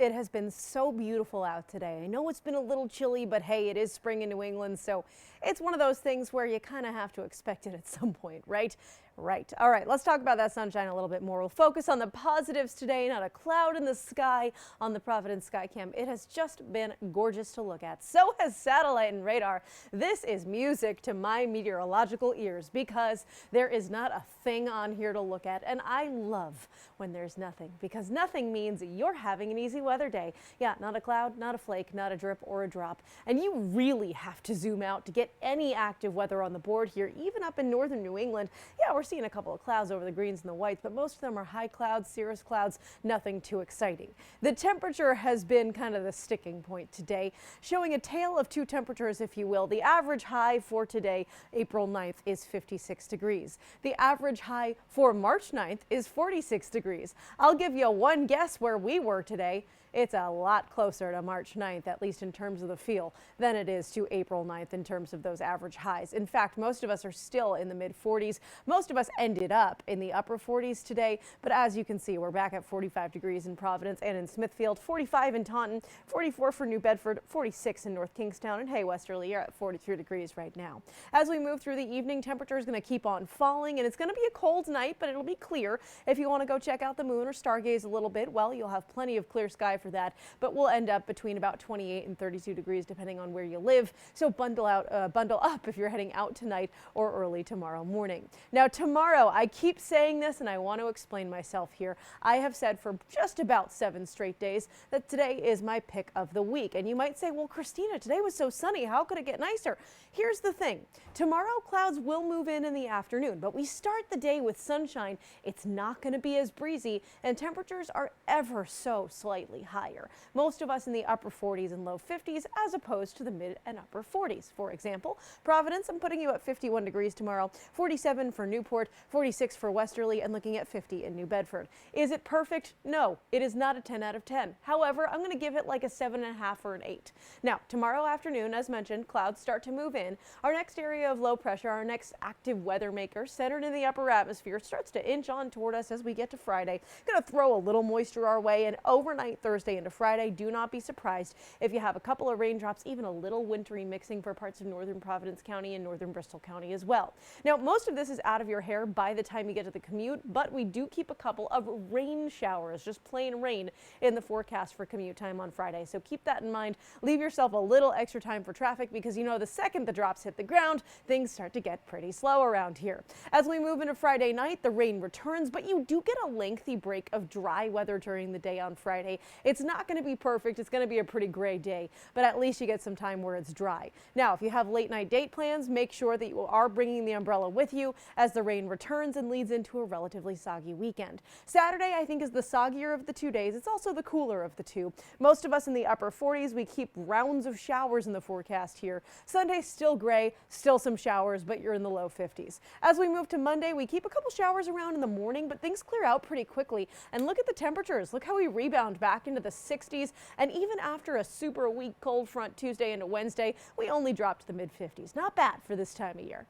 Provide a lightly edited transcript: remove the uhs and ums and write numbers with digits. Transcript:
It has been so beautiful out today. I know it's been a little chilly, but hey, it is spring in New England, so it's one of those things where you kind of have to expect it at some point, right? Right. All right, let's talk about that sunshine a little bit more. We'll focus on the positives today, not a cloud in the sky on the Providence Skycam. It has just been gorgeous to look at. So has satellite and radar. This is music to my meteorological ears because there is not a thing on here to look at, and I love when there's nothing because nothing means you're having an easy weather day. Yeah, not a cloud, not a flake, not a drip or a drop. And you really have to zoom out to get any active weather on the board here, even up in northern New England. Yeah, we're seeing a couple of clouds over the greens and the whites, but most of them are high clouds, cirrus clouds, nothing too exciting. The temperature has been kind of the sticking point today, showing a tale of two temperatures, if you will. The average high for today, April 9th, is 56 degrees. The average high for March 9th is 46 degrees. I'll give you one guess where we were today. It's a lot closer to March 9th, at least in terms of the feel, than it is to April 9th in terms of those average highs. In fact, most of us are still in the mid 40s. Most of us ended up in the upper 40s today, but as you can see, we're back at 45 degrees in Providence and in Smithfield, 45 in Taunton, 44 for New Bedford, 46 in North Kingstown, and hey, Westerly, you're at 43 degrees right now. As we move through the evening, temperature is going to keep on falling, and it's going to be a cold night, but it'll be clear. If you want to go check out the moon or stargaze a little bit, well, you'll have plenty of clear sky for that, but we'll end up between about 28 and 32 degrees depending on where you live. So bundle up if you're heading out tonight or early tomorrow morning. Now tomorrow, I keep saying this and I want to explain myself here. I have said for just about 7 straight days that today is my pick of the week. And you might say, well, Christina, today was so sunny. How could it get nicer? Here's the thing. Tomorrow, clouds will move in the afternoon, but we start the day with sunshine. It's not going to be as breezy, and temperatures are ever so slightly higher. Most of us in the upper 40s and low 50s as opposed to the mid and upper 40s. For example, Providence, I'm putting you at 51 degrees tomorrow, 47 for Newport, 46 for Westerly, and looking at 50 in New Bedford. Is it perfect? No, it is not a 10 out of 10. However, I'm going to give it like a 7.5 or an 8. Now, tomorrow afternoon, as mentioned, clouds start to move in. Our next area of low pressure, our next active weather maker, centered in the upper atmosphere, starts to inch on toward us as we get to Friday. Going to throw a little moisture our way, and overnight Thursday into Friday, do not be surprised if you have a couple of raindrops, even a little wintry mixing for parts of northern Providence County and northern Bristol County as well. Now, most of this is out of your hair by the time you get to the commute, but we do keep a couple of rain showers, just plain rain, in the forecast for commute time on Friday. So keep that in mind. Leave yourself a little extra time for traffic because you know the second the drops hit the ground, things start to get pretty slow around here. As we move into Friday night, the rain returns, but you do get a lengthy break of dry weather during the day on Friday. It's not going to be perfect. It's going to be a pretty gray day, but at least you get some time where it's dry. Now, if you have late night date plans, make sure that you are bringing the umbrella with you as the rain returns and leads into a relatively soggy weekend. Saturday, I think, is the soggier of the 2 days. It's also the cooler of the two. Most of us in the upper 40s, we keep rounds of showers in the forecast here. Sunday, still gray, still some showers, but you're in the low 50s. As we move to Monday, we keep a couple showers around in the morning, but things clear out pretty quickly. And look at the temperatures. Look how we rebound back into the 60s. And even after a super weak cold front Tuesday into Wednesday, we only dropped to the mid 50s. Not bad for this time of year.